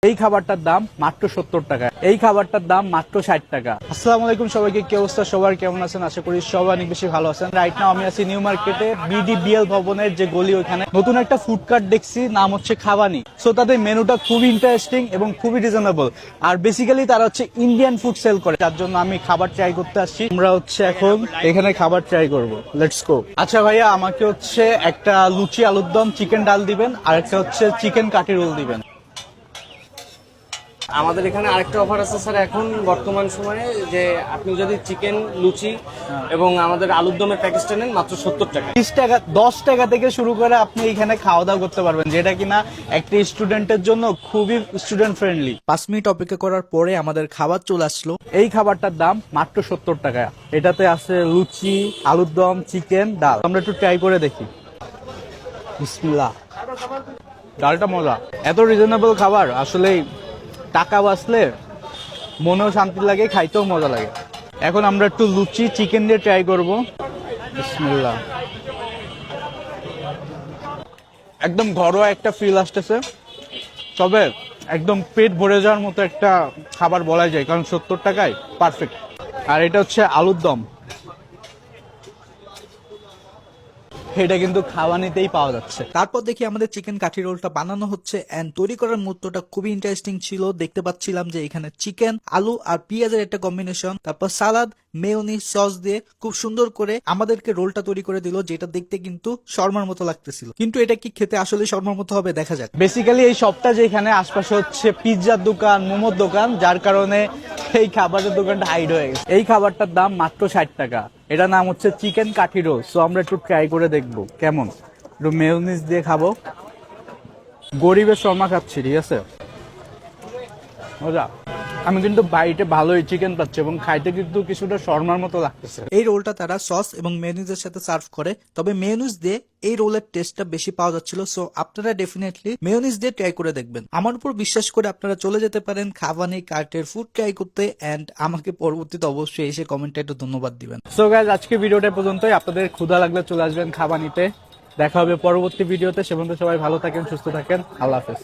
এই খাবারটার দাম মাত্র 70 টাকা। এই খাবারটার দাম মাত্র 60 টাকা। আসসালামু আলাইকুম সবাইকে, কি অবস্থা সবার, কেমন আছেন? আশা করি সবাই অনেক বেশি ভালো আছেন। রাইট নাও আমি আছি নিউ মার্কেটে, বিডিবিএল ভবনের যে গলি, ওখানে নতুন একটা ফুড কার্ট দেখছি, নাম হচ্ছে খাবানি। সো তাদের মেনুটা খুবই ইন্টারেস্টিং এবং খুবই রিজনেবল। আর বেসিক্যালি তারা হচ্ছে ইন্ডিয়ান ফুড সেল করে, যার জন্য আমি খাবার ট্রাই করতে আসছি। আমরা হচ্ছে এখন এখানে খাবার ট্রাই করব। Let's go. আচ্ছা ভাইয়া, আমাকে হচ্ছে একটা লুচি আলুর দম চিকেন ডাল দিবেন, আর একটা হচ্ছে চিকেন কাঠি রোল দিবেন। আমাদের এখানে আরেকটা অফার আছে স্যার এখন বর্তমান সময়ে, যে আপনি যদি চিকেন লুচি এবং আমাদের আলুর দমের প্যাকেজটা নেন মাত্র 70 টাকা। 30 টাকা 10 টাকা থেকে শুরু করে আপনি এখানে খাওয়া দাওয়া করতে পারবেন, যেটা কিনা একটা স্টুডেন্টের জন্য খুবই স্টুডেন্ট ফ্রেন্ডলি। 5 মিনিট অপেক্ষা করার পরে আমাদের খাবার চলে আসলো। এই খাবারটার দাম মাত্র 70 টাকা। এটাতে আছে লুচি, আলুর দম, চিকেন, ডাল। আমরা একটু ট্রাই করে দেখি। বিসমিল্লাহ। ডালটা মজা, এত রিজনেবল খাবার আসলে টাকা বাঁচলে মনেও শান্তি লাগে, খাইতেও মজা লাগে। এখন আমরা একটু লুচি চিকেন দিয়ে ট্রাই করব। বিসমিল্লাহ। একদম ঘরোয়া একটা ফিল আসতেছে, তবে একদম পেট ভরে যাওয়ার মতো একটা খাবার বলা যায়, কারণ 70 টাকায় পারফেক্ট। আর এটা হচ্ছে আলুর দম, এটা কিন্তু খাওয়ানিতেই পাওয়া যাচ্ছে। তারপর দেখি আমাদের চিকেন কাঠি রোলটা বানানো হচ্ছে, এন্ড তৈরি করার মুহূর্তটা খুবই ইন্টারেস্টিং ছিল। দেখতে পাচ্ছিলাম যে এখানে চিকেন, আলু আর পেঁয়াজের একটা কম্বিনেশন, তারপর সালাদ, মেয়োনিজ, সস দিয়ে খুব সুন্দর করে আমাদেরকে রোলটা তৈরি করে দিল, যেটা দেখতে কিন্তু শর্মার মতো লাগতেছিল। কিন্তু এটা কি খেতে আসলে শর্মার মতো হবে, দেখা যাক। বেসিক্যালি এই শপটা যেখানে আশপাশে হচ্ছে পিৎজার দোকান, মোমোর দোকান, যার কারণে এই খাবারের দোকানটা হাইড হয়ে গেছে। এই খাবারটার দাম মাত্র 60 টাকা। এটা নাম হচ্ছে চিকেন কাঠি রোল। সো আমরা একটু ট্রাই করে দেখবো কেমন। একটু মেয়োনিজ দিয়ে খাবো। গরিবের শর্মা খাচ্ছি, ঠিক আছে, মজা। আমি কিন্তু বাইরে ভালোই চিকেন পাচ্ছি এবং খাইতে কিন্তু কিছুটা শর্মার মতো লাগতেছে। এই রোলটা তারা সস এবং মেয়োনিজের সাথে সার্ভ করে, তবে মেয়োনিজ দিয়ে এই রোলের টেস্টটা বেশি পাওয়া যাচ্ছিল। সো আপনারা ডেফিনেটলি মেয়োনিজ দিয়ে ট্রাই করে দেখবেন। আমার উপর বিশ্বাস করে আপনারা চলে যেতে পারেন খাবানি কার্টের ফুড ট্রাই করতে, এন্ড আমাকে পরবর্তীতে অবশ্যই এসে কমেন্টে একটু ধন্যবাদ দিবেন। সো গাইজ, আজকে ভিডিওটা পর্যন্তই। আপনাদের ক্ষুধা লাগলে চলে আসবেন খাবানিতে। দেখা হবে পরবর্তী ভিডিওতে। সে পর্যন্ত সবাই ভালো থাকেন, সুস্থ থাকেন। আল্লাহ হাফেজ।